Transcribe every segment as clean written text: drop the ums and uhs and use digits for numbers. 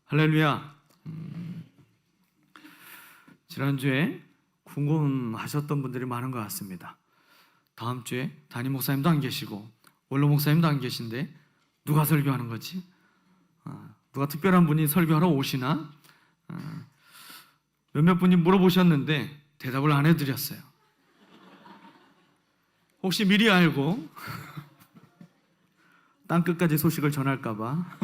할렐루야. 지난주에 궁금하셨던 분들이 많은 것 같습니다. 다음 주에 담임 목사님도 안 계시고 원로 목사님도 안 계신데 누가 설교하는 거지? 누가 특별한 분이 설교하러 오시나? 몇몇 분이 물어보셨는데 대답을 안 해드렸어요. 혹시 미리 알고 땅끝까지 소식을 전할까 봐.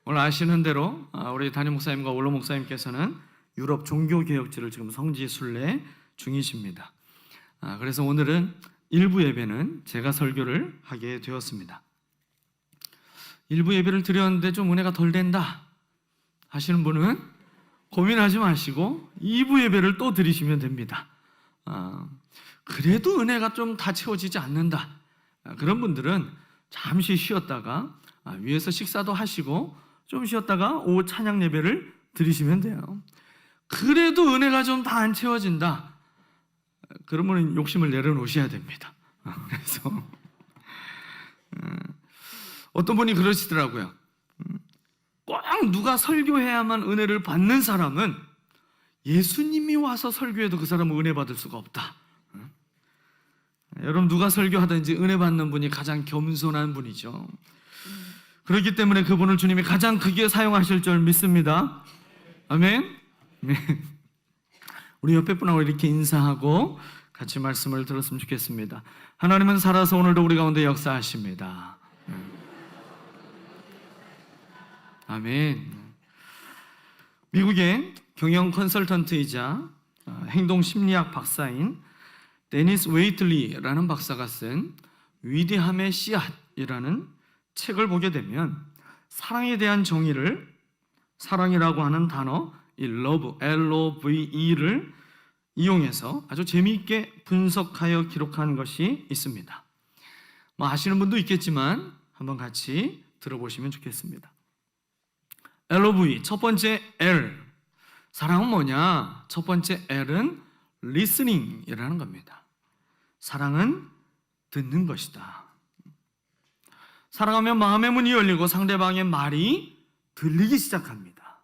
오늘 아시는 대로 우리 담임 목사님과 원로 목사님께서는 유럽 종교개혁지를 지금 성지 순례 중이십니다. 그래서 오늘은 일부 예배는 제가 설교를 하게 되었습니다. 일부 예배를 드렸는데 좀 은혜가 덜 된다 하시는 분은 고민하지 마시고 2부 예배를 또 드리시면 됩니다. 그래도 은혜가 좀 다 채워지지 않는다, 그런 분들은 잠시 쉬었다가 위에서 식사도 하시고 좀 쉬었다가 오후 찬양 예배를 드리시면 돼요. 그래도 은혜가 좀 다 안 채워진다, 그러면 욕심을 내려놓으셔야 됩니다. 그래서 어떤 분이 그러시더라고요. 꼭 누가 설교해야만 은혜를 받는 사람은 예수님이 와서 설교해도 그 사람은 은혜 받을 수가 없다. 여러분, 누가 설교하든지 은혜 받는 분이 가장 겸손한 분이죠. 그렇기 때문에 그분을 주님이 가장 크게 사용하실 줄 믿습니다. 아멘. 우리 옆에 분하고 이렇게 인사하고 같이 말씀을 들었으면 좋겠습니다. 하나님은 살아서 오늘도 우리 가운데 역사하십니다. 아멘. 미국의 경영 컨설턴트이자 행동 심리학 박사인 데니스 웨이틀리라는 박사가 쓴 위대함의 씨앗이라는 책을 보게 되면 사랑에 대한 정의를, 사랑이라고 하는 단어 이 love, L-O-V-E를 이용해서 아주 재미있게 분석하여 기록한 것이 있습니다. 아시는 분도 있겠지만 한번 같이 들어보시면 좋겠습니다. L-O-V, 첫 번째 L, 사랑은 뭐냐? 첫 번째 L은 listening이라는 겁니다. 사랑은 듣는 것이다. 사랑하면 마음의 문이 열리고 상대방의 말이 들리기 시작합니다.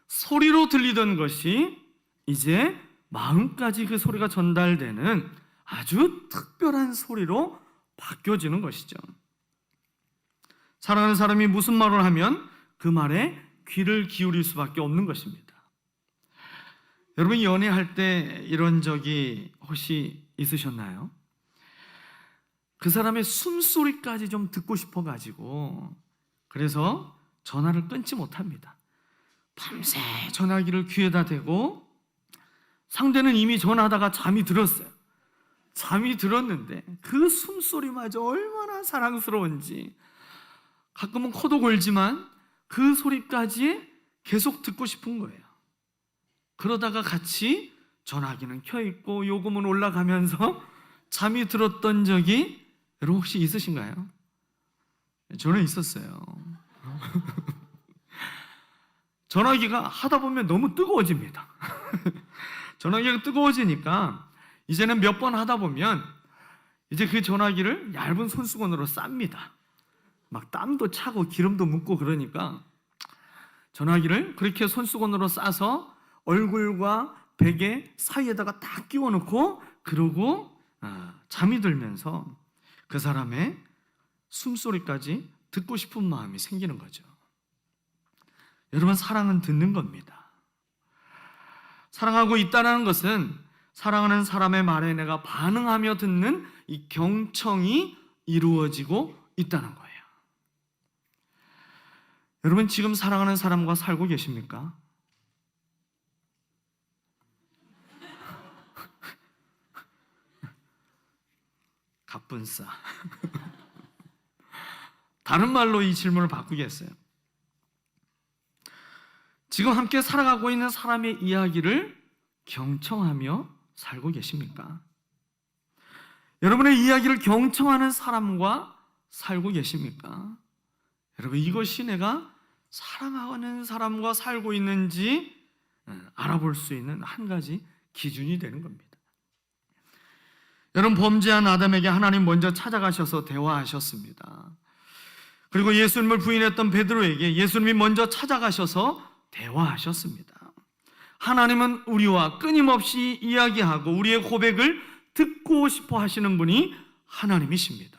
소리로 들리던 것이 이제 마음까지 그 소리가 전달되는 아주 특별한 소리로 바뀌어지는 것이죠. 사랑하는 사람이 무슨 말을 하면 그 말에 귀를 기울일 수밖에 없는 것입니다. 여러분, 연애할 때 이런 적이 혹시 있으셨나요? 그 사람의 숨소리까지 좀 듣고 싶어가지고 그래서 전화를 끊지 못합니다. 밤새 전화기를 귀에다 대고 상대는 이미 전화하다가 잠이 들었어요. 잠이 들었는데 그 숨소리마저 얼마나 사랑스러운지 가끔은 코도 골지만 그 소리까지 계속 듣고 싶은 거예요. 그러다가 같이 전화기는 켜있고 요금은 올라가면서 잠이 들었던 적이 여러분 혹시 있으신가요? 저는 있었어요. 전화기가 하다 보면 너무 뜨거워집니다. 전화기가 뜨거워지니까 이제는 몇 번 하다 보면 이제 그 전화기를 얇은 손수건으로 쌉니다. 막 땀도 차고 기름도 묻고 그러니까 전화기를 그렇게 손수건으로 싸서 얼굴과 베개 사이에다가 딱 끼워놓고 그러고 잠이 들면서 그 사람의 숨소리까지 듣고 싶은 마음이 생기는 거죠. 여러분, 사랑은 듣는 겁니다. 사랑하고 있다는 것은 사랑하는 사람의 말에 내가 반응하며 듣는 이 경청이 이루어지고 있다는 거예요. 여러분, 지금 사랑하는 사람과 살고 계십니까? 갑분싸. 다른 말로 이 질문을 바꾸겠어요. 지금 함께 살아가고 있는 사람의 이야기를 경청하며 살고 계십니까? 여러분의 이야기를 경청하는 사람과 살고 계십니까? 여러분, 이것이 내가 사랑하는 사람과 살고 있는지 알아볼 수 있는 한 가지 기준이 되는 겁니다. 여러분, 범죄한 아담에게 하나님 먼저 찾아가셔서 대화하셨습니다. 그리고 예수님을 부인했던 베드로에게 예수님이 먼저 찾아가셔서 대화하셨습니다. 하나님은 우리와 끊임없이 이야기하고 우리의 고백을 듣고 싶어 하시는 분이 하나님이십니다.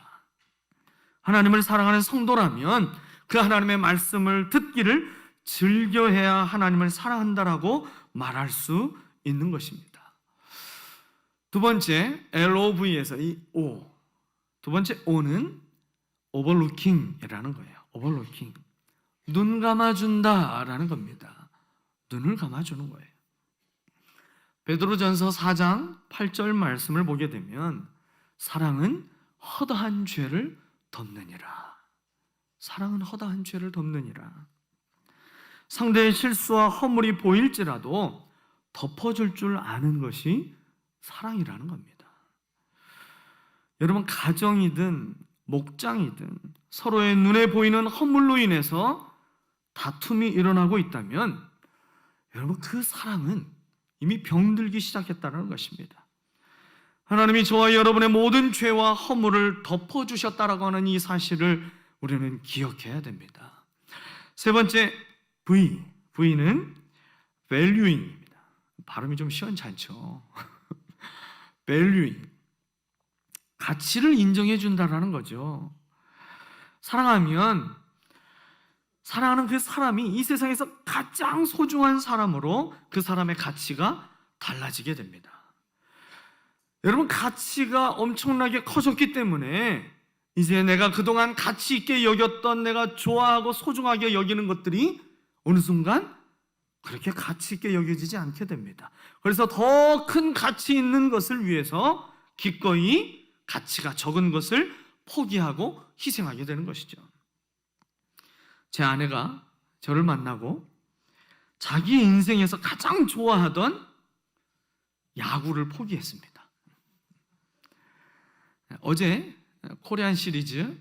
하나님을 사랑하는 성도라면 그 하나님의 말씀을 듣기를 즐겨해야 하나님을 사랑한다라고 말할 수 있는 것입니다. 두 번째, LOV에서 이 O, 두 번째 O는 overlooking이라는 거예요. overlooking, 눈 감아준다라는 겁니다. 눈을 감아주는 거예요. 베드로전서 4장 8절 말씀을 보게 되면 사랑은 허다한 죄를 덮느니라. 사랑은 허다한 죄를 덮느니라. 상대의 실수와 허물이 보일지라도 덮어줄 줄 아는 것이 사랑이라는 겁니다. 여러분, 가정이든 목장이든 서로의 눈에 보이는 허물로 인해서 다툼이 일어나고 있다면 여러분, 그 사랑은 이미 병들기 시작했다는 것입니다. 하나님이 저와 여러분의 모든 죄와 허물을 덮어주셨다라고 하는 이 사실을 우리는 기억해야 됩니다. 세 번째 V는 valuing입니다. 발음이 좀 시원찮죠. valuing, 가치를 인정해 준다라는 거죠. 사랑하면 사랑하는 그 사람이 이 세상에서 가장 소중한 사람으로 그 사람의 가치가 달라지게 됩니다. 여러분, 가치가 엄청나게 커졌기 때문에 이제 내가 그동안 가치 있게 여겼던, 내가 좋아하고 소중하게 여기는 것들이 어느 순간 그렇게 가치 있게 여겨지지 않게 됩니다. 그래서 더 큰 가치 있는 것을 위해서 기꺼이 가치가 적은 것을 포기하고 희생하게 되는 것이죠. 제 아내가 저를 만나고 자기 인생에서 가장 좋아하던 야구를 포기했습니다. 어제 코리안 시리즈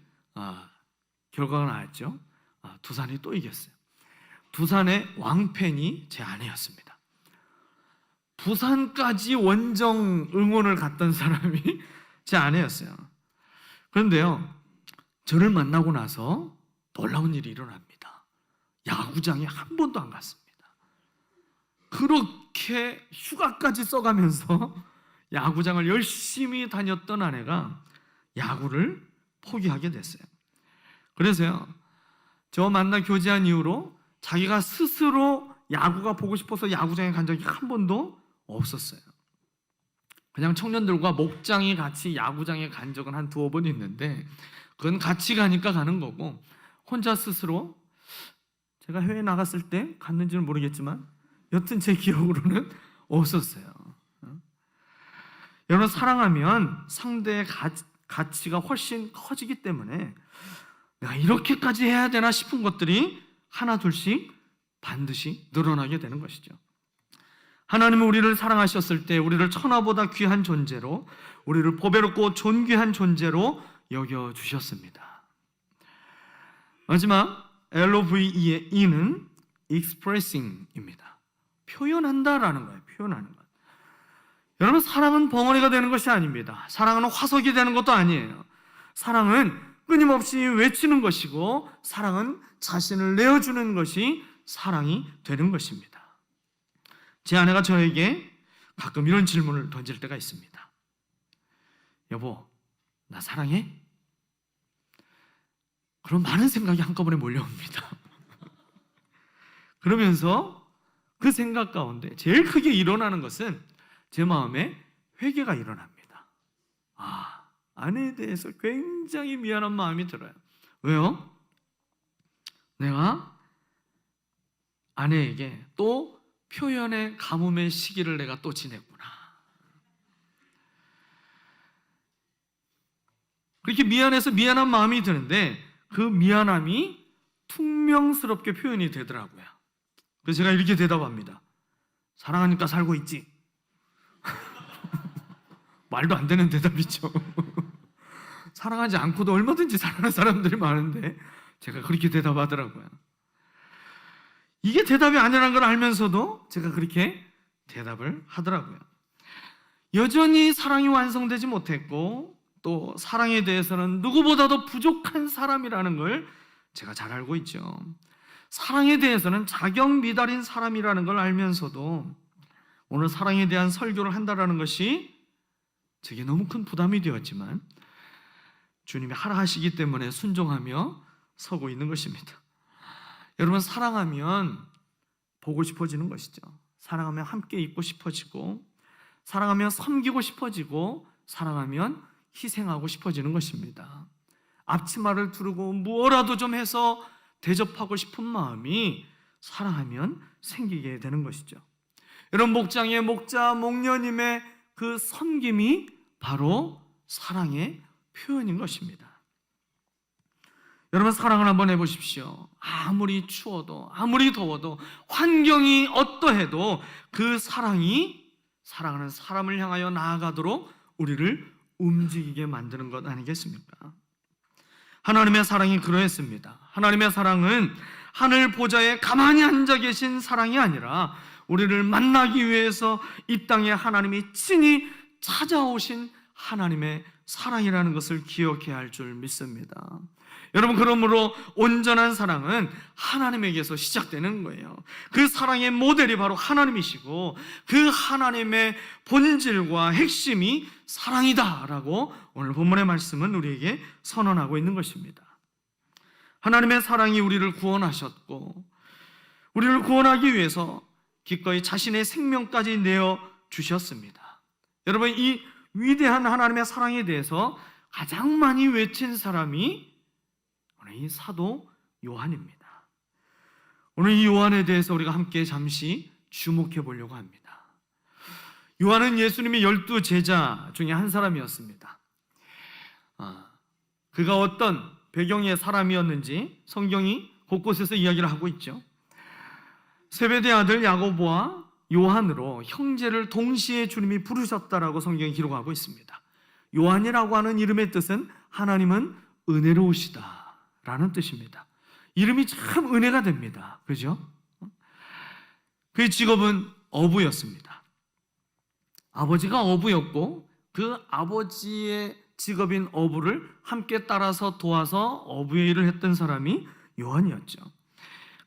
결과가 나왔죠. 두산이 또 이겼어요. 두산의 왕팬이 제 아내였습니다. 부산까지 원정 응원을 갔던 사람이 제 아내였어요. 그런데요, 저를 만나고 나서 놀라운 일이 일어납니다. 야구장에 한 번도 안 갔습니다. 그렇게 휴가까지 써가면서 야구장을 열심히 다녔던 아내가 야구를 포기하게 됐어요. 그래서요, 저 만나 교제한 이후로 자기가 스스로 야구가 보고 싶어서 야구장에 간 적이 한 번도 없었어요. 그냥 청년들과 목장이 같이 야구장에 간 적은 한 두어 번 있는데 그건 같이 가니까 가는 거고, 혼자 스스로, 제가 해외에 나갔을 때 갔는지는 모르겠지만 여튼 제 기억으로는 없었어요. 여러분, 사랑하면 상대의 가치가 훨씬 커지기 때문에 내가 이렇게까지 해야 되나 싶은 것들이 하나 둘씩 반드시 늘어나게 되는 것이죠. 하나님은 우리를 사랑하셨을 때 우리를 천하보다 귀한 존재로, 우리를 보배롭고 존귀한 존재로 여겨주셨습니다. 마지막 LOVE의 E는 expressing입니다. 표현한다라는 거예요. 표현하는 것. 여러분, 사랑은 벙어리가 되는 것이 아닙니다. 사랑은 화석이 되는 것도 아니에요. 사랑은 끊임없이 외치는 것이고, 사랑은 자신을 내어주는 것이 사랑이 되는 것입니다. 제 아내가 저에게 가끔 이런 질문을 던질 때가 있습니다. 여보, 나 사랑해? 그런 많은 생각이 한꺼번에 몰려옵니다. 그러면서 그 생각 가운데 제일 크게 일어나는 것은 제 마음에 회개가 일어납니다. 아내에 대해서 굉장히 미안한 마음이 들어요. 왜요? 내가 아내에게 또 표현의 가뭄의 시기를 내가 또 지냈구나. 그렇게 미안해서 미안한 마음이 드는데 그 미안함이 퉁명스럽게 표현이 되더라고요. 그래서 제가 이렇게 대답합니다. 사랑하니까 살고 있지. 말도 안 되는 대답이죠. 사랑하지 않고도 얼마든지 사랑하는 사람들이 많은데 제가 그렇게 대답하더라고요. 이게 대답이 아니라는 걸 알면서도 제가 그렇게 대답을 하더라고요. 여전히 사랑이 완성되지 못했고 또 사랑에 대해서는 누구보다도 부족한 사람이라는 걸 제가 잘 알고 있죠. 사랑에 대해서는 자격미달인 사람이라는 걸 알면서도 오늘 사랑에 대한 설교를 한다는 것이 제게 너무 큰 부담이 되었지만 주님이 하라 하시기 때문에 순종하며 서고 있는 것입니다. 여러분, 사랑하면 보고 싶어지는 것이죠. 사랑하면 함께 있고 싶어지고, 사랑하면 섬기고 싶어지고, 사랑하면 희생하고 싶어지는 것입니다. 앞치마를 두르고 뭐라도 좀 해서 대접하고 싶은 마음이 사랑하면 생기게 되는 것이죠. 여러분, 목장의 목자, 목녀님의 그 섬김이 바로 사랑의 표현인 것입니다. 여러분, 사랑을 한번 해보십시오. 아무리 추워도, 아무리 더워도, 환경이 어떠해도 그 사랑이 사랑하는 사람을 향하여 나아가도록 우리를 움직이게 만드는 것 아니겠습니까? 하나님의 사랑이 그러했습니다. 하나님의 사랑은 하늘 보좌에 가만히 앉아 계신 사랑이 아니라 우리를 만나기 위해서 이 땅에 하나님이 친히 찾아오신 하나님의 사랑이라는 것을 기억해야 할 줄 믿습니다. 여러분, 그러므로 온전한 사랑은 하나님에게서 시작되는 거예요. 그 사랑의 모델이 바로 하나님이시고 그 하나님의 본질과 핵심이 사랑이다라고 오늘 본문의 말씀은 우리에게 선언하고 있는 것입니다. 하나님의 사랑이 우리를 구원하셨고 우리를 구원하기 위해서 기꺼이 자신의 생명까지 내어 주셨습니다. 여러분, 이 위대한 하나님의 사랑에 대해서 가장 많이 외친 사람이 오늘 이 사도 요한입니다. 오늘 이 요한에 대해서 우리가 함께 잠시 주목해 보려고 합니다. 요한은 예수님의 12 제자 중에 한 사람이었습니다. 그가 어떤 배경의 사람이었는지 성경이 곳곳에서 이야기를 하고 있죠. 세베대 아들 야고보와 요한으로 형제를 동시에 주님이 부르셨다라고 성경이 기록하고 있습니다. 요한이라고 하는 이름의 뜻은 하나님은 은혜로우시다 라는 뜻입니다. 이름이 참 은혜가 됩니다. 그죠? 그의 직업은 어부였습니다. 아버지가 어부였고 그 아버지의 직업인 어부를 함께 따라서 도와서 어부의 일을 했던 사람이 요한이었죠.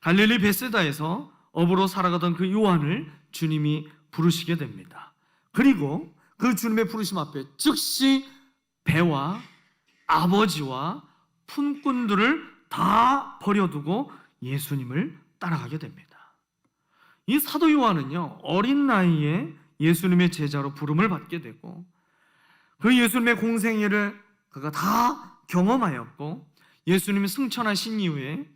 갈릴리 베세다에서 어부로 살아가던 그 요한을 주님이 부르시게 됩니다. 그리고 그 주님의 부르심 앞에 즉시 배와 아버지와 품꾼들을 다 버려두고 예수님을 따라가게 됩니다. 이 사도 요한은요, 어린 나이에 예수님의 제자로 부름을 받게 되고 그 예수님의 공생애를 그가 다 경험하였고 예수님이 승천하신 이후에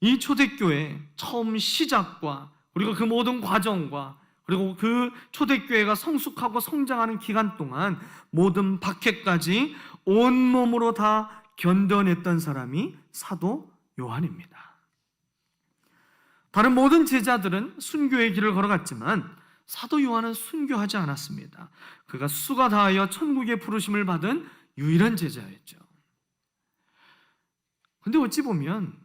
이 초대교회 처음 시작과 그리고 그 모든 과정과 그리고 그 초대교회가 성숙하고 성장하는 기간 동안 모든 박해까지 온몸으로 다 견뎌냈던 사람이 사도 요한입니다. 다른 모든 제자들은 순교의 길을 걸어갔지만 사도 요한은 순교하지 않았습니다. 그가 수가 다하여 천국의 부르심을 받은 유일한 제자였죠. 근데 어찌 보면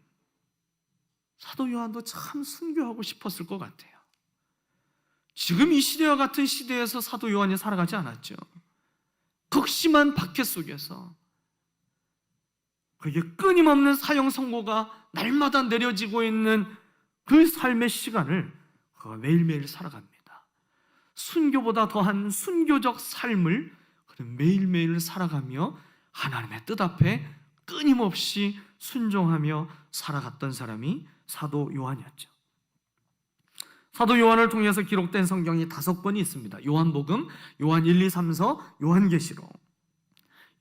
사도 요한도 참 순교하고 싶었을 것 같아요. 지금 이 시대와 같은 시대에서 사도 요한이 살아가지 않았죠. 극심한 박해 속에서 그게 끊임없는 사형 선고가 날마다 내려지고 있는 그 삶의 시간을 그가 매일매일 살아갑니다. 순교보다 더한 순교적 삶을 매일매일 살아가며 하나님의 뜻 앞에 끊임없이 순종하며 살아갔던 사람이 사도 요한이었죠. 사도 요한을 통해서 기록된 성경이 5권이 있습니다. 요한복음, 요한 1, 2, 3서, 요한계시록.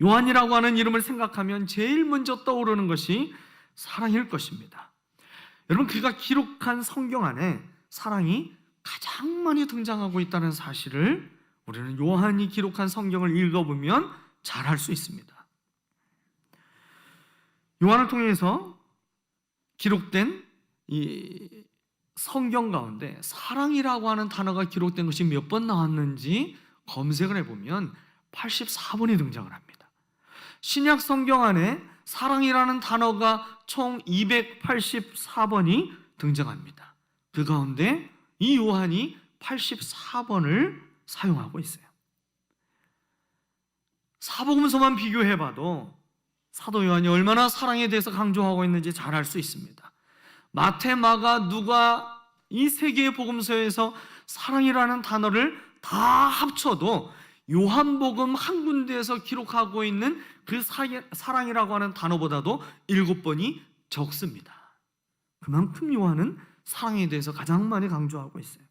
요한이라고 하는 이름을 생각하면 제일 먼저 떠오르는 것이 사랑일 것입니다. 여러분, 그가 기록한 성경 안에 사랑이 가장 많이 등장하고 있다는 사실을 우리는 요한이 기록한 성경을 읽어보면 잘 알 수 있습니다. 요한을 통해서 기록된 이 성경 가운데 사랑이라고 하는 단어가 기록된 것이 몇 번 나왔는지 검색을 해보면 84번이 등장을 합니다. 신약 성경 안에 사랑이라는 단어가 총 284번이 등장합니다. 그 가운데 이 요한이 84번을 사용하고 있어요. 사복음서만 비교해봐도 사도 요한이 얼마나 사랑에 대해서 강조하고 있는지 잘 알 수 있습니다. 마태, 마가, 누가 이 세 개의 복음서에서 사랑이라는 단어를 다 합쳐도 요한복음 한 군데에서 기록하고 있는 그 사랑이라고 하는 단어보다도 7번이 적습니다. 그만큼 요한은 사랑에 대해서 가장 많이 강조하고 있어요.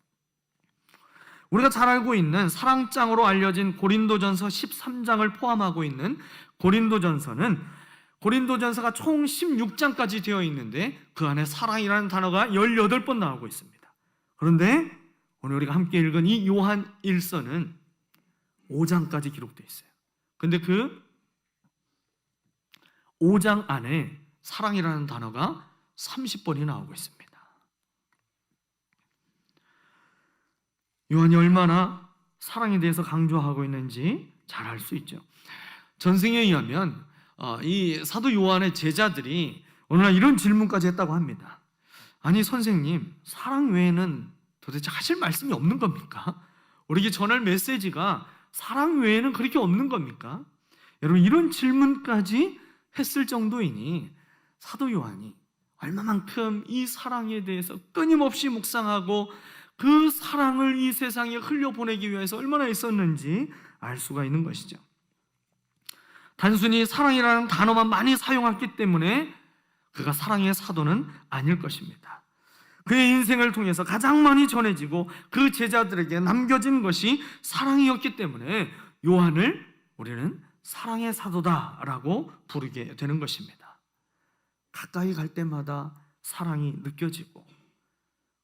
우리가 잘 알고 있는 사랑장으로 알려진 고린도전서 13장을 포함하고 있는 고린도전서는 고린도전서가 총 16장까지 되어 있는데 그 안에 사랑이라는 단어가 18번 나오고 있습니다. 그런데 오늘 우리가 함께 읽은 이 요한 1서는 5장까지 기록되어 있어요. 근데 그 5장 안에 사랑이라는 단어가 30번이 나오고 있습니다. 요한이 얼마나 사랑에 대해서 강조하고 있는지 잘 알 수 있죠. 전승에 의하면 이 사도 요한의 제자들이 오늘날 이런 질문까지 했다고 합니다. 아니 선생님, 사랑 외에는 도대체 하실 말씀이 없는 겁니까? 우리에게 전할 메시지가 사랑 외에는 그렇게 없는 겁니까? 여러분, 이런 질문까지 했을 정도이니 사도 요한이 얼마만큼 이 사랑에 대해서 끊임없이 묵상하고 그 사랑을 이 세상에 흘려보내기 위해서 얼마나 애썼는지 알 수가 있는 것이죠. 단순히 사랑이라는 단어만 많이 사용했기 때문에 그가 사랑의 사도는 아닐 것입니다. 그의 인생을 통해서 가장 많이 전해지고 그 제자들에게 남겨진 것이 사랑이었기 때문에 요한을 우리는 사랑의 사도다라고 부르게 되는 것입니다. 가까이 갈 때마다 사랑이 느껴지고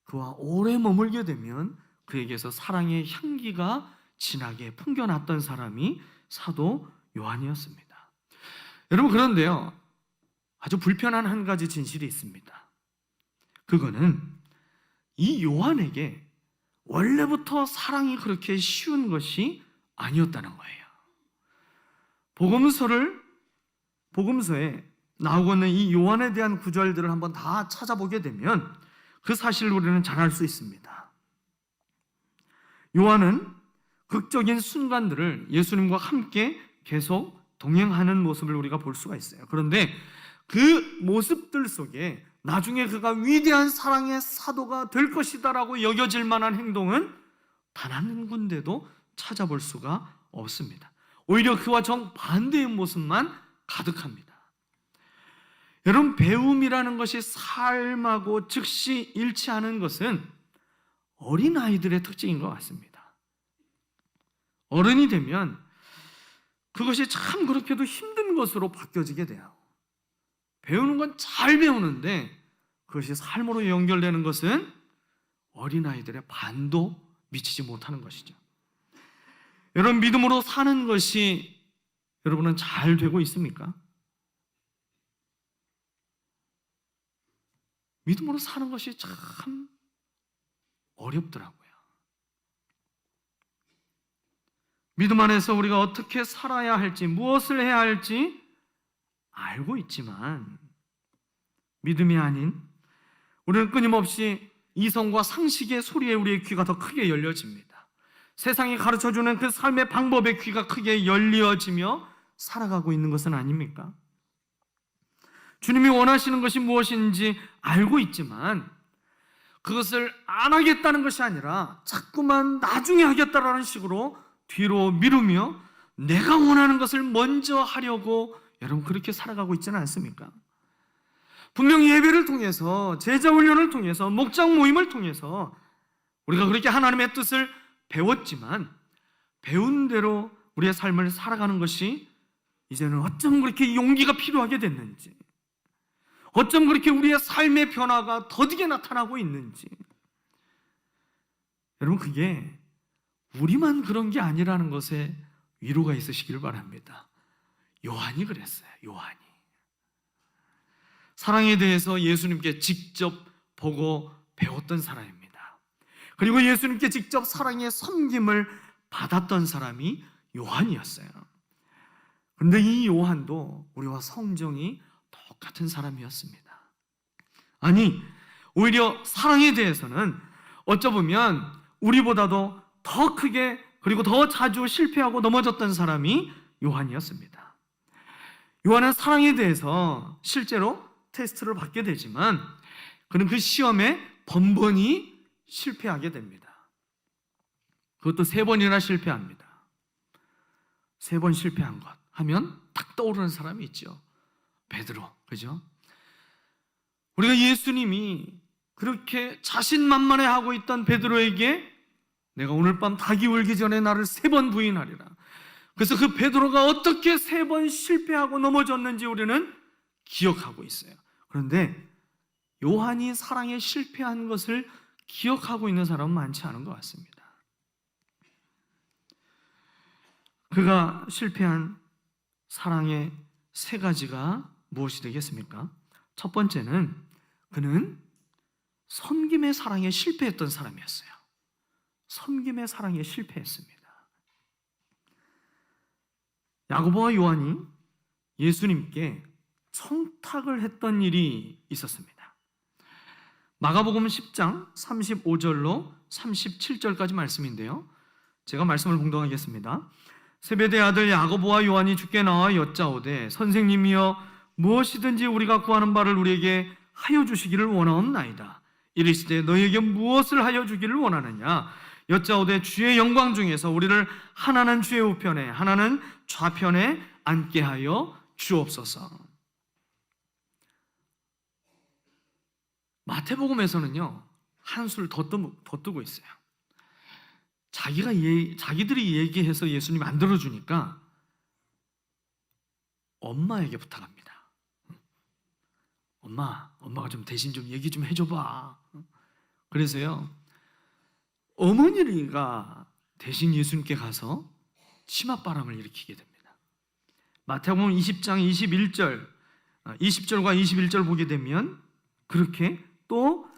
그와 오래 머물게 되면 그에게서 사랑의 향기가 진하게 풍겨났던 사람이 사도 요한이었습니다. 여러분, 그런데요, 아주 불편한 한 가지 진실이 있습니다. 그거는 이 요한에게 원래부터 사랑이 그렇게 쉬운 것이 아니었다는 거예요. 복음서에 나오고 있는 이 요한에 대한 구절들을 한번 다 찾아보게 되면 그 사실을 우리는 잘 알 수 있습니다. 요한은 극적인 순간들을 예수님과 함께 계속 동행하는 모습을 우리가 볼 수가 있어요. 그런데 그 모습들 속에 나중에 그가 위대한 사랑의 사도가 될 것이다라고 여겨질 만한 행동은 단 한 군데도 찾아볼 수가 없습니다. 오히려 그와 정반대의 모습만 가득합니다. 여러분, 배움이라는 것이 삶하고 즉시 일치하는 것은 어린아이들의 특징인 것 같습니다. 어른이 되면 그것이 참 그렇게도 힘든 것으로 바뀌어지게 돼요. 배우는 건 잘 배우는데 그것이 삶으로 연결되는 것은 어린아이들의 반도 미치지 못하는 것이죠. 여러분, 믿음으로 사는 것이 여러분은 잘 되고 있습니까? 믿음으로 사는 것이 참 어렵더라고요. 믿음 안에서 우리가 어떻게 살아야 할지, 무엇을 해야 할지 알고 있지만 믿음이 아닌 우리는 끊임없이 이성과 상식의 소리에 우리의 귀가 더 크게 열려집니다. 세상이 가르쳐주는 그 삶의 방법의 귀가 크게 열려지며 살아가고 있는 것은 아닙니까? 주님이 원하시는 것이 무엇인지 알고 있지만 그것을 안 하겠다는 것이 아니라 자꾸만 나중에 하겠다라는 식으로 뒤로 미루며 내가 원하는 것을 먼저 하려고 여러분 그렇게 살아가고 있지는 않습니까? 분명히 예배를 통해서, 제자 훈련을 통해서, 목장 모임을 통해서 우리가 그렇게 하나님의 뜻을 배웠지만 배운 대로 우리의 삶을 살아가는 것이 이제는 어쩜 그렇게 용기가 필요하게 됐는지, 어쩜 그렇게 우리의 삶의 변화가 더디게 나타나고 있는지, 여러분 그게 우리만 그런 게 아니라는 것에 위로가 있으시길 바랍니다. 요한이 그랬어요. 요한이 사랑에 대해서 예수님께 직접 보고 배웠던 사람입니다. 그리고 예수님께 직접 사랑의 섬김을 받았던 사람이 요한이었어요. 그런데 이 요한도 우리와 성정이 똑같은 사람이었습니다. 아니, 오히려 사랑에 대해서는 어쩌보면 우리보다도 더 크게 그리고 더 자주 실패하고 넘어졌던 사람이 요한이었습니다. 요한은 사랑에 대해서 실제로 테스트를 받게 되지만 그는 그 시험에 번번이 실패하게 됩니다. 그것도 3번이나 실패합니다. 3번 실패한 것 하면 딱 떠오르는 사람이 있죠. 베드로, 그죠? 우리가 예수님이 그렇게 자신만만해하고 있던 베드로에게 내가 오늘 밤 닭이 울기 전에 나를 3번 부인하리라. 그래서 그 베드로가 어떻게 3번 실패하고 넘어졌는지 우리는 기억하고 있어요. 그런데 요한이 사랑에 실패한 것을 기억하고 있는 사람은 많지 않은 것 같습니다. 그가 실패한 사랑의 3가지가 무엇이 되겠습니까? 첫 번째는 그는 섬김의 사랑에 실패했던 사람이었어요. 섬김의 사랑에 실패했습니다. 야고보와 요한이 예수님께 청탁을 했던 일이 있었습니다. 마가복음 10장 35절로 37절까지 말씀인데요, 제가 말씀을 봉독하겠습니다. 세베대 아들 야고보와 요한이 주께 나와 여짜오되 선생님이여 무엇이든지 우리가 구하는 바를 우리에게 하여 주시기를 원하옵나이다. 이르시되 너희에게 무엇을 하여 주기를 원하느냐? 여짜오되 주의 영광 중에서 우리를 하나는 주의 우편에 하나는 좌편에 앉게 하여 주옵소서. 마태복음에서는요 한술 더 뜨고 있어요. 자기들이 얘기해서 예수님이 안 들어주니까 엄마에게 부탁합니다. 엄마가 좀 대신 좀 얘기 좀 해줘봐. 그래서요 어머니가 대신 예수님께 가서 치맛바람을 일으키게 됩니다. 마태복음 20장 20절과 21절 보게 되면 그렇게 또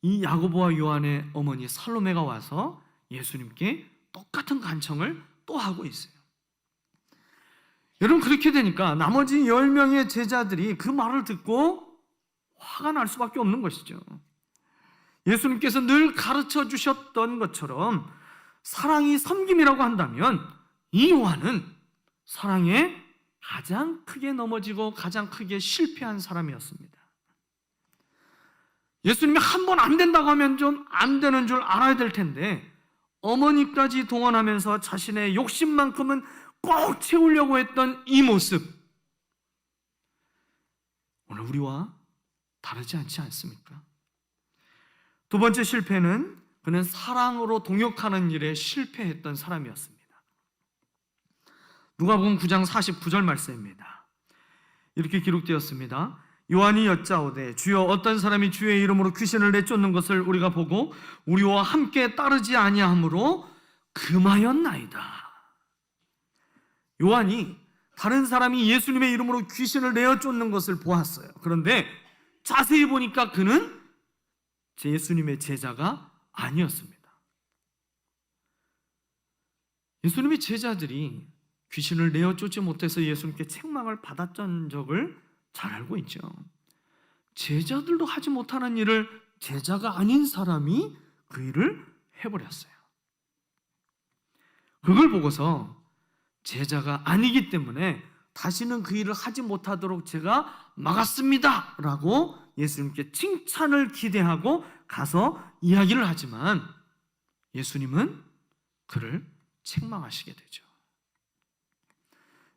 이 야고보와 요한의 어머니 살로메가 와서 예수님께 똑같은 간청을 또 하고 있어요. 여러분, 그렇게 되니까 나머지 10명의 제자들이 그 말을 듣고 화가 날 수밖에 없는 것이죠. 예수님께서 늘 가르쳐 주셨던 것처럼 사랑이 섬김이라고 한다면 이 요한은 사랑에 가장 크게 넘어지고 가장 크게 실패한 사람이었습니다. 예수님이 한 번 안 된다고 하면 좀 안 되는 줄 알아야 될 텐데 어머니까지 동원하면서 자신의 욕심만큼은 꼭 채우려고 했던 이 모습, 오늘 우리와 다르지 않지 않습니까? 두 번째 실패는 그는 사랑으로 동역하는 일에 실패했던 사람이었습니다. 누가복음 9장 49절 말씀입니다. 이렇게 기록되었습니다. 요한이 여짜오되 주여 어떤 사람이 주의 이름으로 귀신을 내쫓는 것을 우리가 보고 우리와 함께 따르지 아니하므로 금하였나이다. 요한이 다른 사람이 예수님의 이름으로 귀신을 내쫓는 것을 보았어요. 그런데 자세히 보니까 그는 예수님의 제자가 아니었습니다. 예수님의 제자들이 귀신을 내어쫓지 못해서 예수님께 책망을 받았던 적을 잘 알고 있죠. 제자들도 하지 못하는 일을 제자가 아닌 사람이 그 일을 해버렸어요. 그걸 보고서 제자가 아니기 때문에 다시는 그 일을 하지 못하도록 제가 막았습니다 라고 예수님께 칭찬을 기대하고 가서 이야기를 하지만 예수님은 그를 책망하시게 되죠.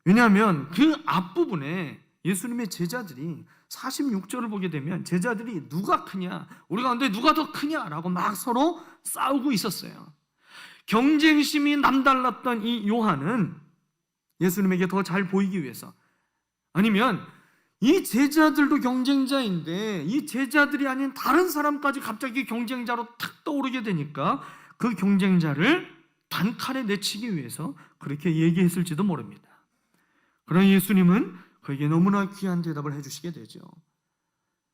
왜냐하면 그 앞부분에 예수님의 제자들이 46절을 보게 되면 제자들이 누가 크냐, 우리 가운데 누가 더 크냐라고 막 서로 싸우고 있었어요. 경쟁심이 남달랐던 이 요한은 예수님에게 더 잘 보이기 위해서, 아니면 이 제자들도 경쟁자인데 이 제자들이 아닌 다른 사람까지 갑자기 경쟁자로 탁 떠오르게 되니까 그 경쟁자를 단칼에 내치기 위해서 그렇게 얘기했을지도 모릅니다. 그러나 예수님은 그에게 너무나 귀한 대답을 해주시게 되죠.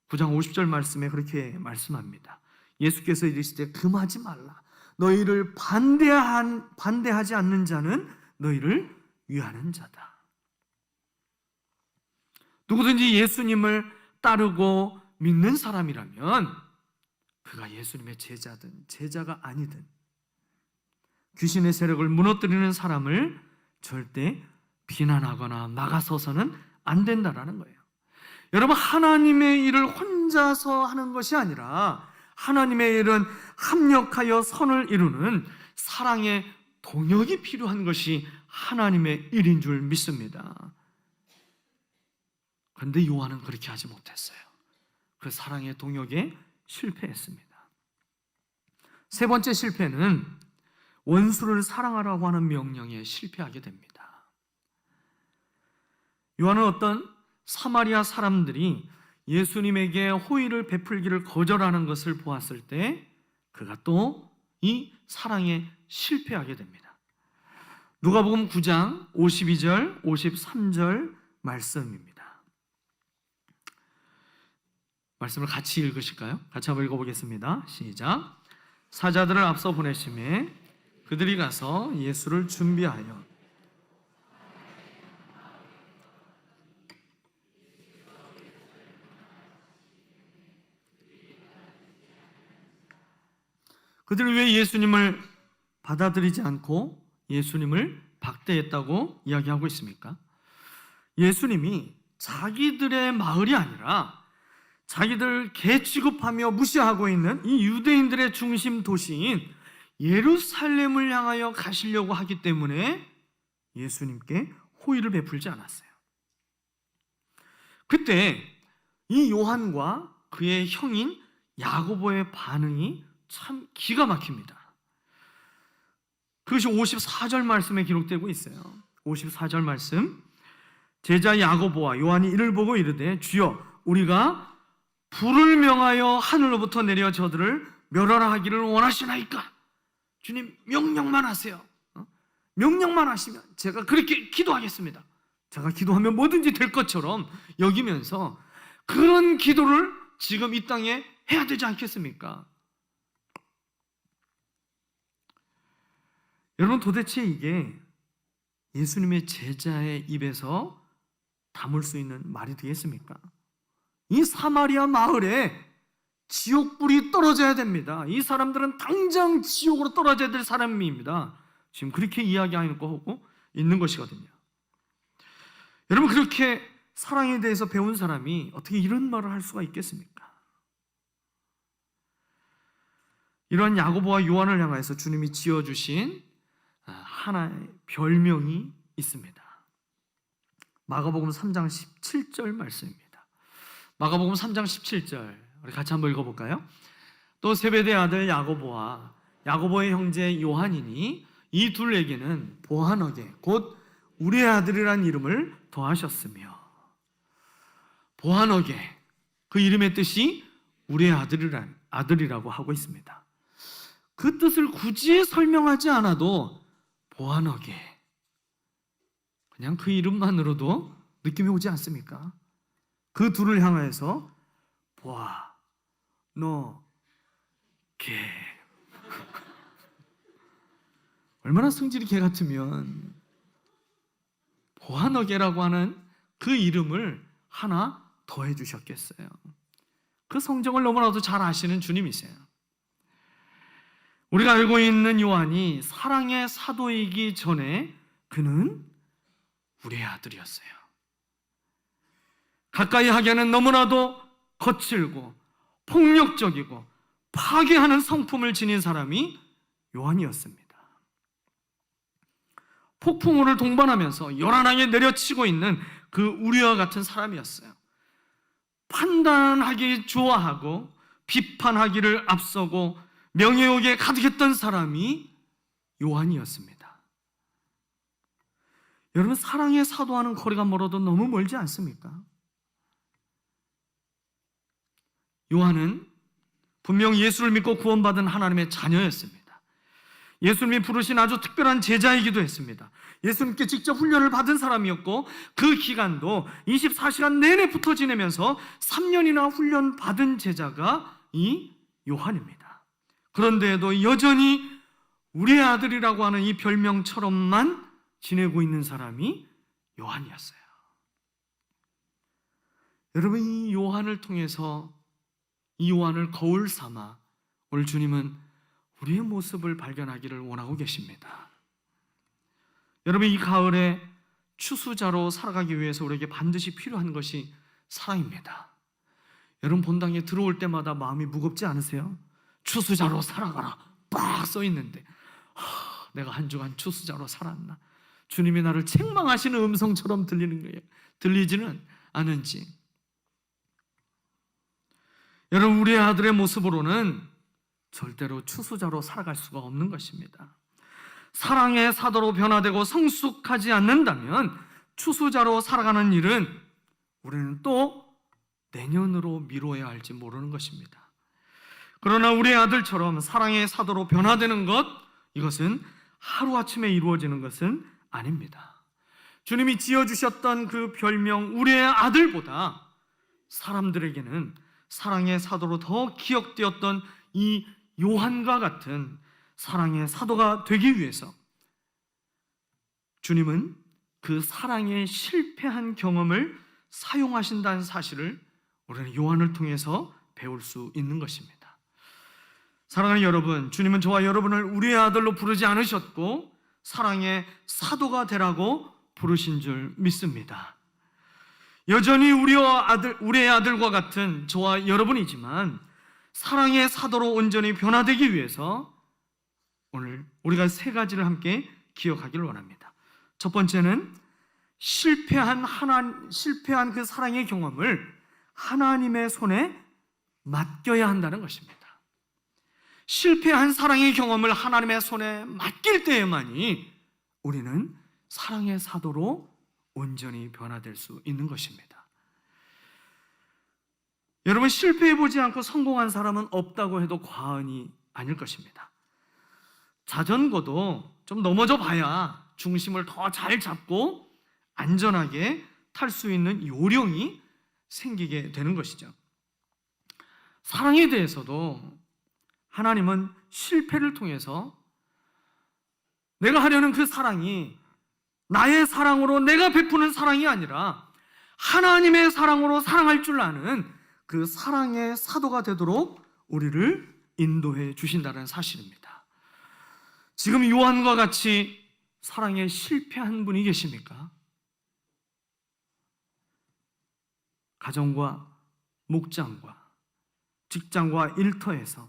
9장 50절 말씀에 그렇게 말씀합니다. 예수께서 이르시되 금하지 말라. 너희를 반대하지 않는 자는 너희를 위하는 자다. 누구든지 예수님을 따르고 믿는 사람이라면 그가 예수님의 제자든 제자가 아니든 귀신의 세력을 무너뜨리는 사람을 절대 비난하거나 막아서서는 안 된다라는 거예요. 여러분, 하나님의 일을 혼자서 하는 것이 아니라 하나님의 일은 합력하여 선을 이루는 사랑의 동역이 필요한 것이 하나님의 일인 줄 믿습니다. 그런데 요한은 그렇게 하지 못했어요. 그 사랑의 동역에 실패했습니다. 세 번째 실패는 원수를 사랑하라고 하는 명령에 실패하게 됩니다. 요한은 어떤 사마리아 사람들이 예수님에게 호의를 베풀기를 거절하는 것을 보았을 때 그가 또 이 사랑에 실패하게 됩니다. 누가복음 9장 52절, 53절 말씀입니다. 말씀을 같이 읽으실까요? 같이 한번 읽어보겠습니다. 시작. 사자들을 앞서 보내심에 그들이 가서 예수를 준비하여 그들은 왜 예수님을 받아들이지 않고 예수님을 박대했다고 이야기하고 있습니까? 예수님이 자기들의 마을이 아니라 자기들 개 취급하며 무시하고 있는 이 유대인들의 중심 도시인 예루살렘을 향하여 가시려고 하기 때문에 예수님께 호의를 베풀지 않았어요. 그때 이 요한과 그의 형인 야고보의 반응이 참 기가 막힙니다. 그것이 54절 말씀에 기록되고 있어요. 54절 말씀. 제자 야고보와 요한이 이를 보고 이르되 주여 우리가 불을 명하여 하늘로부터 내려 저들을 멸하라 하기를 원하시나이까? 주님 명령만 하세요. 명령만 하시면 제가 그렇게 기도하겠습니다. 제가 기도하면 뭐든지 될 것처럼 여기면서 그런 기도를 지금 이 땅에 해야 되지 않겠습니까? 여러분, 도대체 이게 예수님의 제자의 입에서 담을 수 있는 말이 되겠습니까? 이 사마리아 마을에 지옥불이 떨어져야 됩니다. 이 사람들은 당장 지옥으로 떨어져야 될 사람입니다. 지금 그렇게 이야기하고 있는 것이거든요. 여러분, 그렇게 사랑에 대해서 배운 사람이 어떻게 이런 말을 할 수가 있겠습니까? 이러한 야고보와 요한을 향해서 주님이 지어주신 하나의 별명이 있습니다. 마가복음 3장 17절 말씀입니다. 마가복음 3장 17절 우리 같이 한번 읽어볼까요? 또 세베대 아들 야고보와 야고보의 형제 요한이니 이 둘에게는 보아너게 곧 우리의 아들이란 이름을 더하셨으며, 보아너게 그 이름의 뜻이 우리의 아들이라고 하고 있습니다. 그 뜻을 굳이 설명하지 않아도 보아너게 그냥 그 이름만으로도 느낌이 오지 않습니까? 그 둘을 향하여서 보아 너 개 얼마나 성질이 개 같으면 보아너게라고 하는 그 이름을 하나 더해 주셨겠어요. 그 성정을 너무나도 잘 아시는 주님이세요. 우리가 알고 있는 요한이 사랑의 사도이기 전에 그는 우리의 아들이었어요. 가까이 하기에는 너무나도 거칠고 폭력적이고 파괴하는 성품을 지닌 사람이 요한이었습니다. 폭풍우를 동반하면서 요란하게 내려치고 있는 그 우리와 같은 사람이었어요. 판단하기 좋아하고 비판하기를 앞서고 명예욕에 가득했던 사람이 요한이었습니다. 여러분, 사랑의 사도와는 거리가 멀어도 너무 멀지 않습니까? 요한은 분명 예수를 믿고 구원받은 하나님의 자녀였습니다. 예수님이 부르신 아주 특별한 제자이기도 했습니다. 예수님께 직접 훈련을 받은 사람이었고 그 기간도 24시간 내내 붙어 지내면서 3년이나 훈련 받은 제자가 이 요한입니다. 그런데도 여전히 우리의 아들이라고 하는 이 별명처럼만 지내고 있는 사람이 요한이었어요. 여러분, 이 요한을 통해서 이 요한을 거울 삼아 오늘 주님은 우리의 모습을 발견하기를 원하고 계십니다. 여러분, 이 가을에 추수자로 살아가기 위해서 우리에게 반드시 필요한 것이 사랑입니다. 여러분 본당에 들어올 때마다 마음이 무겁지 않으세요? 추수자로 살아가라 빡 써 있는데 내가 한 주간 추수자로 살았나? 주님이 나를 책망하시는 음성처럼 들리는 거예요. 들리지는 않은지. 여러분 우리의 아들의 모습으로는 절대로 추수자로 살아갈 수가 없는 것입니다. 사랑의 사도로 변화되고 성숙하지 않는다면 추수자로 살아가는 일은 우리는 또 내년으로 미뤄야 할지 모르는 것입니다. 그러나 우리의 아들처럼 사랑의 사도로 변화되는 것, 이것은 하루아침에 이루어지는 것은 아닙니다. 주님이 지어주셨던 그 별명 우리의 아들보다 사람들에게는 사랑의 사도로 더 기억되었던 이 요한과 같은 사랑의 사도가 되기 위해서 주님은 그 사랑의 실패한 경험을 사용하신다는 사실을 우리는 요한을 통해서 배울 수 있는 것입니다. 사랑하는 여러분, 주님은 저와 여러분을 우리의 아들로 부르지 않으셨고 사랑의 사도가 되라고 부르신 줄 믿습니다. 여전히 우리의 아들과 같은 저와 여러분이지만 사랑의 사도로 온전히 변화되기 위해서 오늘 우리가 세 가지를 함께 기억하기를 원합니다. 첫 번째는 실패한 그 사랑의 경험을 하나님의 손에 맡겨야 한다는 것입니다. 실패한 사랑의 경험을 하나님의 손에 맡길 때에만이 우리는 사랑의 사도로 온전히 변화될 수 있는 것입니다. 여러분, 실패해보지 않고 성공한 사람은 없다고 해도 과언이 아닐 것입니다. 자전거도 좀 넘어져 봐야 중심을 더 잘 잡고 안전하게 탈 수 있는 요령이 생기게 되는 것이죠. 사랑에 대해서도 하나님은 실패를 통해서 내가 하려는 그 사랑이 나의 사랑으로 내가 베푸는 사랑이 아니라 하나님의 사랑으로 사랑할 줄 아는 그 사랑의 사도가 되도록 우리를 인도해 주신다는 사실입니다. 지금 요한과 같이 사랑에 실패한 분이 계십니까? 가정과 목장과 직장과 일터에서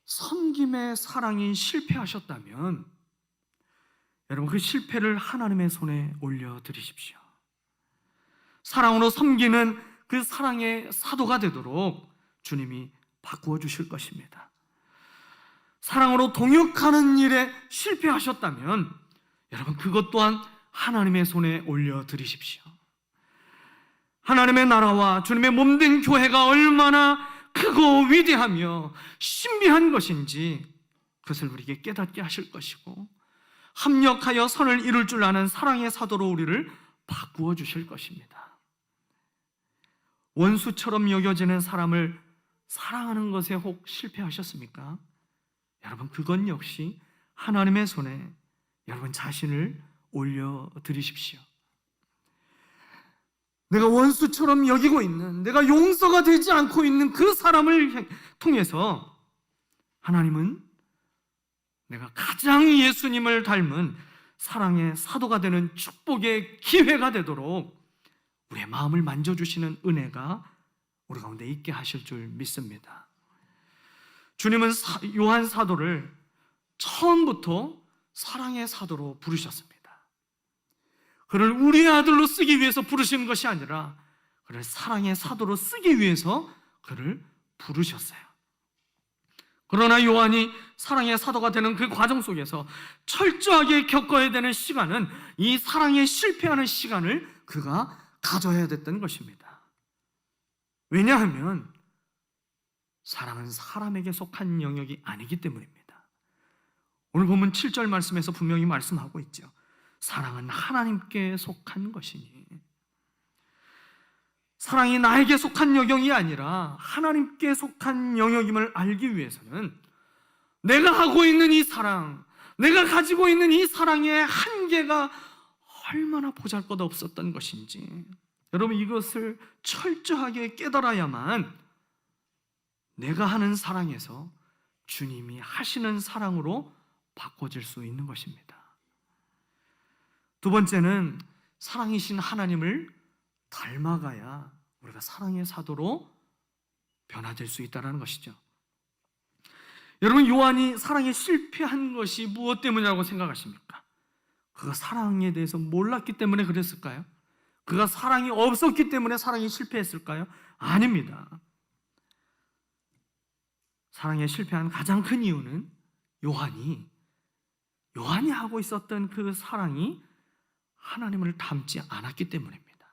섬김의 사랑이 실패하셨다면 여러분 그 실패를 하나님의 손에 올려드리십시오. 사랑으로 섬기는 그 사랑의 사도가 되도록 주님이 바꾸어 주실 것입니다. 사랑으로 동역하는 일에 실패하셨다면 여러분 그것 또한 하나님의 손에 올려드리십시오. 하나님의 나라와 주님의 몸된 교회가 얼마나 크고 위대하며 신비한 것인지 그것을 우리에게 깨닫게 하실 것이고 합력하여 선을 이룰 줄 아는 사랑의 사도로 우리를 바꾸어 주실 것입니다. 원수처럼 여겨지는 사람을 사랑하는 것에 혹 실패하셨습니까? 여러분 그건 역시 하나님의 손에 여러분 자신을 올려드리십시오. 내가 원수처럼 여기고 있는, 내가 용서가 되지 않고 있는 그 사람을 통해서 하나님은 내가 가장 예수님을 닮은 사랑의 사도가 되는 축복의 기회가 되도록 우리의 마음을 만져주시는 은혜가 우리 가운데 있게 하실 줄 믿습니다. 주님은 요한 사도를 처음부터 사랑의 사도로 부르셨습니다. 그를 우리의 아들로 쓰기 위해서 부르시는 것이 아니라 그를 사랑의 사도로 쓰기 위해서 그를 부르셨어요. 그러나 요한이 사랑의 사도가 되는 그 과정 속에서 철저하게 겪어야 되는 시간은 이 사랑에 실패하는 시간을 그가 가져야 됐던 것입니다. 왜냐하면 사랑은 사람에게 속한 영역이 아니기 때문입니다. 오늘 본문 7절 말씀에서 분명히 말씀하고 있죠. 사랑은 하나님께 속한 것이니, 사랑이 나에게 속한 영역이 아니라 하나님께 속한 영역임을 알기 위해서는 내가 하고 있는 이 사랑, 내가 가지고 있는 이 사랑의 한계가 얼마나 보잘것없었던 것인지 여러분 이것을 철저하게 깨달아야만 내가 하는 사랑에서 주님이 하시는 사랑으로 바꿔질 수 있는 것입니다. 두 번째는 사랑이신 하나님을 닮아가야 우리가 사랑의 사도로 변화될 수 있다는 것이죠. 여러분, 요한이 사랑에 실패한 것이 무엇 때문이라고 생각하십니까? 그가 사랑에 대해서 몰랐기 때문에 그랬을까요? 그가 사랑이 없었기 때문에 사랑이 실패했을까요? 아닙니다. 사랑에 실패한 가장 큰 이유는 요한이 하고 있었던 그 사랑이 하나님을 닮지 않았기 때문입니다.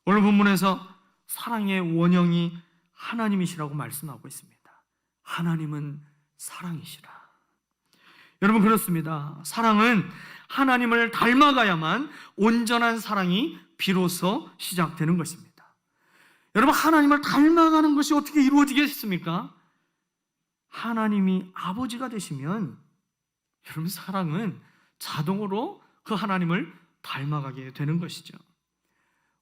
오늘 본문에서 사랑의 원형이 하나님이시라고 말씀하고 있습니다. 하나님은 사랑이시라. 여러분, 그렇습니다. 사랑은 하나님을 닮아가야만 온전한 사랑이 비로소 시작되는 것입니다. 여러분, 하나님을 닮아가는 것이 어떻게 이루어지겠습니까? 하나님이 아버지가 되시면 여러분, 사랑은 자동으로 그 하나님을 닮아가게 되는 것이죠.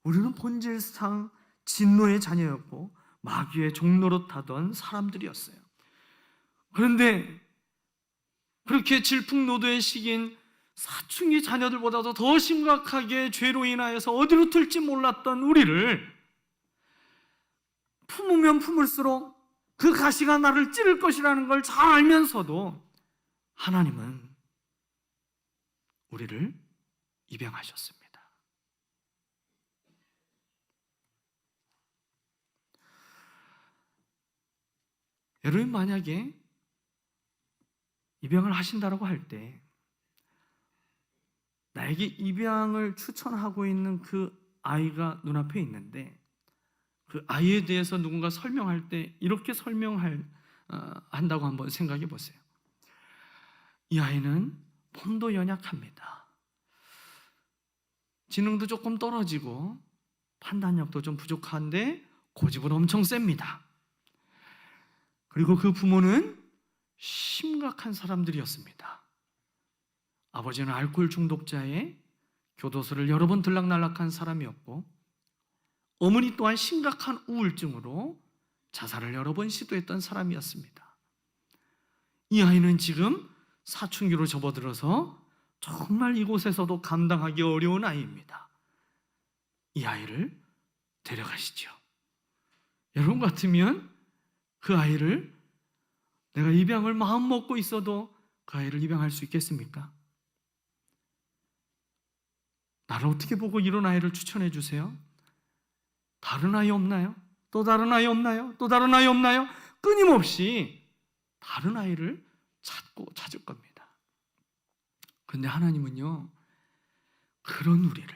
우리는 본질상 진노의 자녀였고 마귀의 종로로 타던 사람들이었어요. 그런데 그렇게 질풍노도의 시기인 사춘기 자녀들보다도 더 심각하게 죄로 인하여서 어디로 튈지 몰랐던 우리를 품으면 품을수록 그 가시가 나를 찌를 것이라는 걸 잘 알면서도 하나님은 우리를 입양하셨습니다. 여러분, 만약에 입양을 하신다라고 할 때 나에게 입양을 추천하고 있는 그 아이가 눈앞에 있는데 그 아이에 대해서 누군가 설명할 때 이렇게 한다고 한번 생각해 보세요. 이 아이는 몸도 연약합니다. 지능도 조금 떨어지고 판단력도 좀 부족한데 고집은 엄청 셉니다. 그리고 그 부모는 심각한 사람들이었습니다. 아버지는 알코올 중독자에 교도소를 여러 번 들락날락한 사람이었고 어머니 또한 심각한 우울증으로 자살을 여러 번 시도했던 사람이었습니다. 이 아이는 지금 사춘기로 접어들어서 정말 이곳에서도 감당하기 어려운 아이입니다. 이 아이를 데려가시죠. 여러분 같으면 그 아이를 내가 입양을 마음 먹고 있어도 그 아이를 입양할 수 있겠습니까? 나를 어떻게 보고 이런 아이를 추천해 주세요? 다른 아이 없나요? 또 다른 아이 없나요? 또 다른 아이 없나요? 끊임없이 다른 아이를 찾을 겁니다. 그런데 하나님은요, 그런 우리를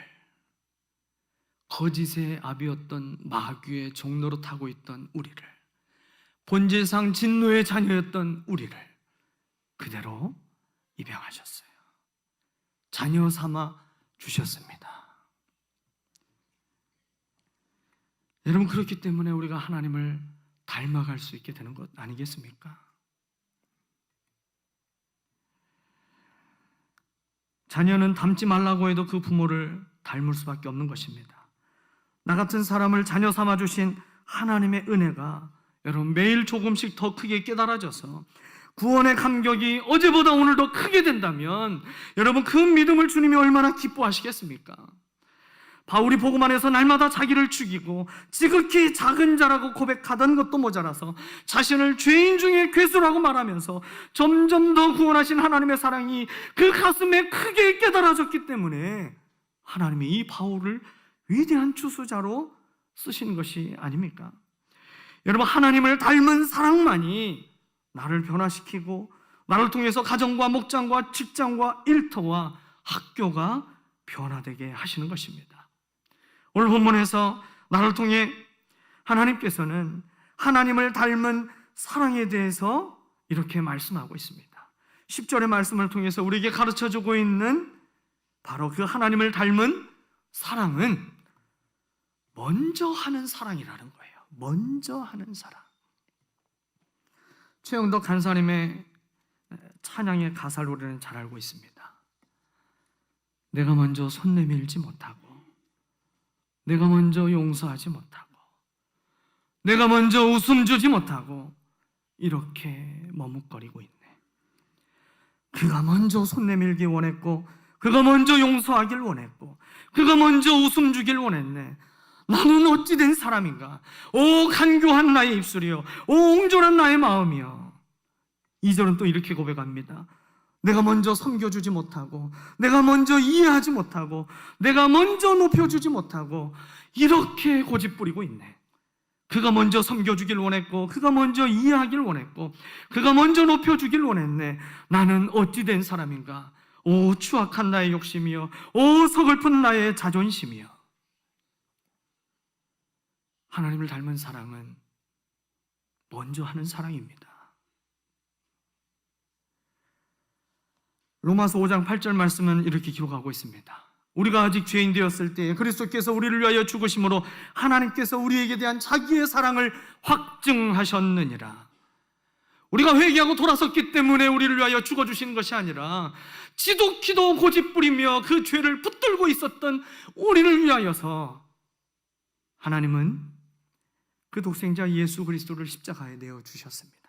거짓의 아비였던 마귀의 종로로 타고 있던 우리를 본질상 진노의 자녀였던 우리를 그대로 입양하셨어요. 자녀 삼아 주셨습니다. 여러분, 그렇기 때문에 우리가 하나님을 닮아갈 수 있게 되는 것 아니겠습니까? 자녀는 닮지 말라고 해도 그 부모를 닮을 수밖에 없는 것입니다. 나 같은 사람을 자녀 삼아 주신 하나님의 은혜가 여러분 매일 조금씩 더 크게 깨달아져서 구원의 감격이 어제보다 오늘 더 크게 된다면 여러분, 그 믿음을 주님이 얼마나 기뻐하시겠습니까? 바울이 복음 안에서 날마다 자기를 죽이고 지극히 작은 자라고 고백하던 것도 모자라서 자신을 죄인 중에 괴수라고 말하면서 점점 더 구원하신 하나님의 사랑이 그 가슴에 크게 깨달아졌기 때문에 하나님이 이 바울을 위대한 추수자로 쓰신 것이 아닙니까? 여러분, 하나님을 닮은 사랑만이 나를 변화시키고 나를 통해서 가정과 목장과 직장과 일터와 학교가 변화되게 하시는 것입니다. 오늘 본문에서 나를 통해 하나님께서는 하나님을 닮은 사랑에 대해서 이렇게 말씀하고 있습니다. 10절의 말씀을 통해서 우리에게 가르쳐주고 있는 바로 그 하나님을 닮은 사랑은 먼저 하는 사랑이라는 거예요. 먼저 하는 사랑. 최영덕 간사님의 찬양의 가사를 우리는 잘 알고 있습니다. 내가 먼저 손 내밀지 못하고, 내가 먼저 용서하지 못하고, 내가 먼저 웃음 주지 못하고 이렇게 머뭇거리고 있네. 그가 먼저 손 내밀기 원했고 그가 먼저 용서하길 원했고 그가 먼저 웃음 주길 원했네. 나는 어찌 된 사람인가? 오 간교한 나의 입술이여, 오 옹졸한 나의 마음이여. 2절은 또 이렇게 고백합니다. 내가 먼저 섬겨주지 못하고, 내가 먼저 이해하지 못하고, 내가 먼저 높여주지 못하고 이렇게 고집부리고 있네. 그가 먼저 섬겨주길 원했고, 그가 먼저 이해하길 원했고, 그가 먼저 높여주길 원했네. 나는 어찌 된 사람인가? 오 추악한 나의 욕심이여, 오 서글픈 나의 자존심이여. 하나님을 닮은 사랑은 먼저 하는 사랑입니다. 로마서 5장 8절 말씀은 이렇게 기록하고 있습니다. 우리가 아직 죄인 되었을 때 그리스도께서 우리를 위하여 죽으심으로 하나님께서 우리에게 대한 자기의 사랑을 확증하셨느니라. 우리가 회개하고 돌아섰기 때문에 우리를 위하여 죽어주신 것이 아니라 지독히도 고집부리며 그 죄를 붙들고 있었던 우리를 위하여서 하나님은 그 독생자 예수 그리스도를 십자가에 내어주셨습니다.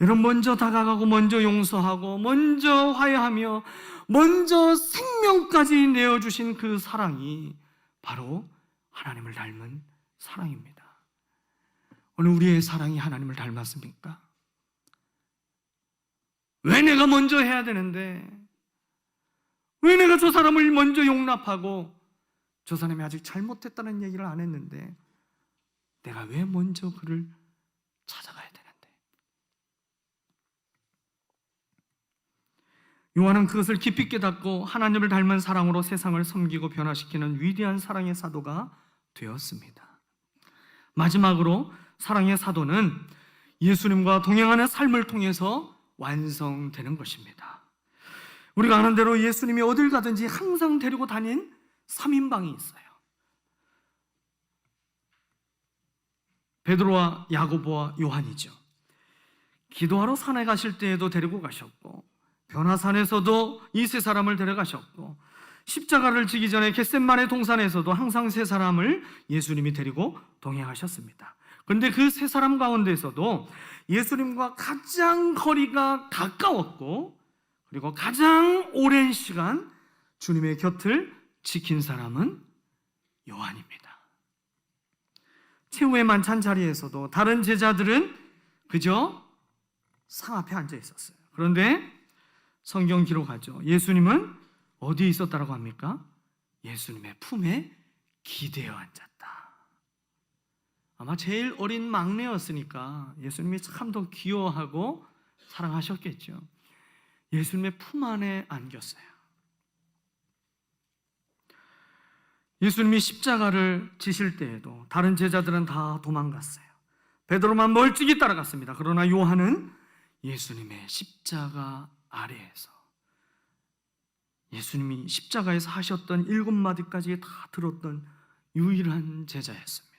여러분, 먼저 다가가고 먼저 용서하고 먼저 화해하며 먼저 생명까지 내어주신 그 사랑이 바로 하나님을 닮은 사랑입니다. 오늘 우리의 사랑이 하나님을 닮았습니까? 왜 내가 먼저 해야 되는데, 왜 내가 저 사람을 먼저 용납하고 저 사람이 아직 잘못했다는 얘기를 안 했는데 내가 왜 먼저 그를 찾아가야 되는데? 요한은 그것을 깊이 깨닫고 하나님을 닮은 사랑으로 세상을 섬기고 변화시키는 위대한 사랑의 사도가 되었습니다. 마지막으로 사랑의 사도는 예수님과 동행하는 삶을 통해서 완성되는 것입니다. 우리가 아는 대로 예수님이 어딜 가든지 항상 데리고 다닌 3인방이 있어요. 베드로와 야고보와 요한이죠. 기도하러 산에 가실 때에도 데리고 가셨고, 변화산에서도 이 세 사람을 데려가셨고, 십자가를 지기 전에 겟셋마네 동산에서도 항상 세 사람을 예수님이 데리고 동행하셨습니다. 그런데 그 세 사람 가운데서도 예수님과 가장 거리가 가까웠고, 그리고 가장 오랜 시간 주님의 곁을 지킨 사람은 요한입니다. 최후의 만찬 자리에서도 다른 제자들은 그저 상 앞에 앉아 있었어요. 그런데 성경 기록하죠. 예수님은 어디에 있었다라고 합니까? 예수님의 품에 기대어 앉았다. 아마 제일 어린 막내였으니까 예수님이 참 더 귀여워하고 사랑하셨겠죠. 예수님의 품 안에 안겼어요. 예수님이 십자가를 지실 때에도 다른 제자들은 다 도망갔어요. 베드로만 멀찍이 따라갔습니다. 그러나 요한은 예수님의 십자가 아래에서 예수님이 십자가에서 하셨던 7마디까지 다 들었던 유일한 제자였습니다.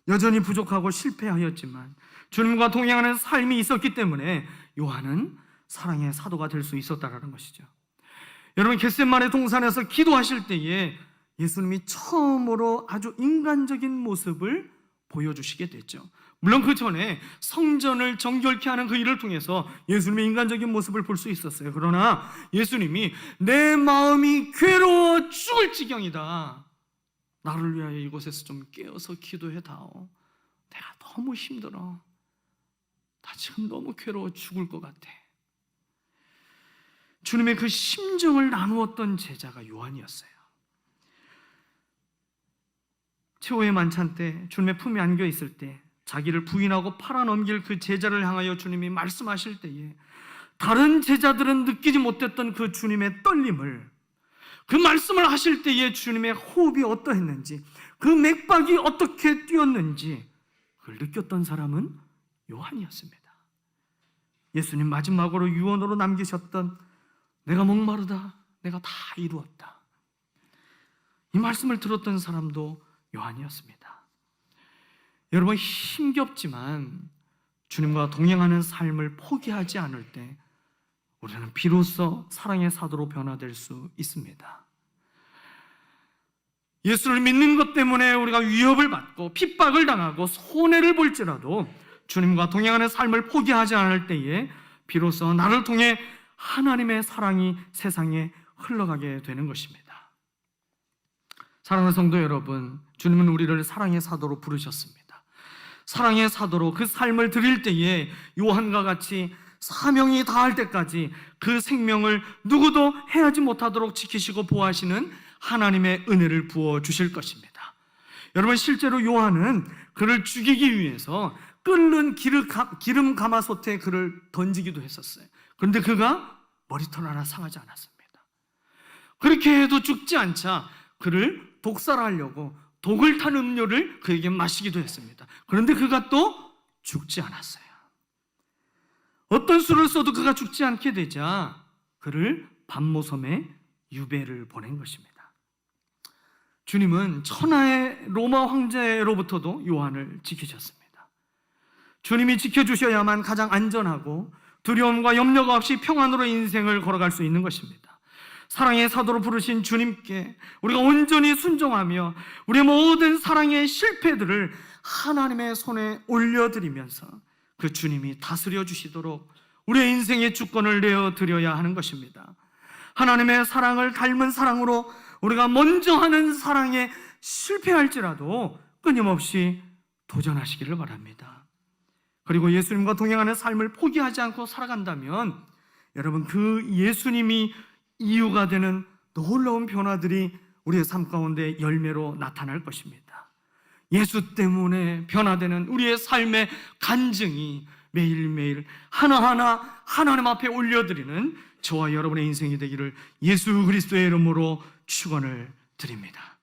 여전히 부족하고 실패하였지만 주님과 동행하는 삶이 있었기 때문에 요한은 사랑의 사도가 될 수 있었다는 것이죠. 여러분, 겟셋마네 동산에서 기도하실 때에 예수님이 처음으로 아주 인간적인 모습을 보여주시게 됐죠. 물론 그 전에 성전을 정결케 하는 그 일을 통해서 예수님의 인간적인 모습을 볼 수 있었어요. 그러나 예수님이 내 마음이 괴로워 죽을 지경이다, 나를 위하여 이곳에서 좀 깨어서 기도해 다오. 내가 너무 힘들어. 나 지금 너무 괴로워 죽을 것 같아. 주님의 그 심정을 나누었던 제자가 요한이었어요. 최후의 만찬 때 주님의 품에 안겨 있을 때 자기를 부인하고 팔아넘길 그 제자를 향하여 주님이 말씀하실 때에 다른 제자들은 느끼지 못했던 그 주님의 떨림을, 그 말씀을 하실 때에 주님의 호흡이 어떠했는지, 그 맥박이 어떻게 뛰었는지 그걸 느꼈던 사람은 요한이었습니다. 예수님 마지막으로 유언으로 남기셨던 내가 목마르다, 내가 다 이루었다, 이 말씀을 들었던 사람도 요한이었습니다. 여러분, 힘겹지만 주님과 동행하는 삶을 포기하지 않을 때 우리는 비로소 사랑의 사도로 변화될 수 있습니다. 예수를 믿는 것 때문에 우리가 위협을 받고 핍박을 당하고 손해를 볼지라도 주님과 동행하는 삶을 포기하지 않을 때에 비로소 나를 통해 하나님의 사랑이 세상에 흘러가게 되는 것입니다. 사랑하는 성도 여러분, 주님은 우리를 사랑의 사도로 부르셨습니다. 사랑의 사도로 그 삶을 드릴 때에 요한과 같이 사명이 다할 때까지 그 생명을 누구도 해하지 못하도록 지키시고 보호하시는 하나님의 은혜를 부어 주실 것입니다. 여러분, 실제로 요한은 그를 죽이기 위해서 끓는 기름 가마솥에 그를 던지기도 했었어요. 그런데 그가 머리털 하나 상하지 않았습니다. 그렇게 해도 죽지 않자 그를 독살하려고 독을 탄 음료를 그에게 마시기도 했습니다. 그런데 그가 또 죽지 않았어요. 어떤 수를 써도 그가 죽지 않게 되자 그를 반모섬에 유배를 보낸 것입니다. 주님은 천하의 로마 황제로부터도 요한을 지키셨습니다. 주님이 지켜주셔야만 가장 안전하고 두려움과 염려가 없이 평안으로 인생을 걸어갈 수 있는 것입니다. 사랑의 사도로 부르신 주님께 우리가 온전히 순종하며 우리의 모든 사랑의 실패들을 하나님의 손에 올려드리면서 그 주님이 다스려 주시도록 우리의 인생의 주권을 내어드려야 하는 것입니다. 하나님의 사랑을 닮은 사랑으로 우리가 먼저 하는 사랑에 실패할지라도 끊임없이 도전하시기를 바랍니다. 그리고 예수님과 동행하는 삶을 포기하지 않고 살아간다면 여러분, 그 예수님이 이유가 되는 놀라운 변화들이 우리의 삶 가운데 열매로 나타날 것입니다. 예수 때문에 변화되는 우리의 삶의 간증이 매일매일 하나하나 하나님 앞에 올려드리는 저와 여러분의 인생이 되기를 예수 그리스도의 이름으로 축원을 드립니다.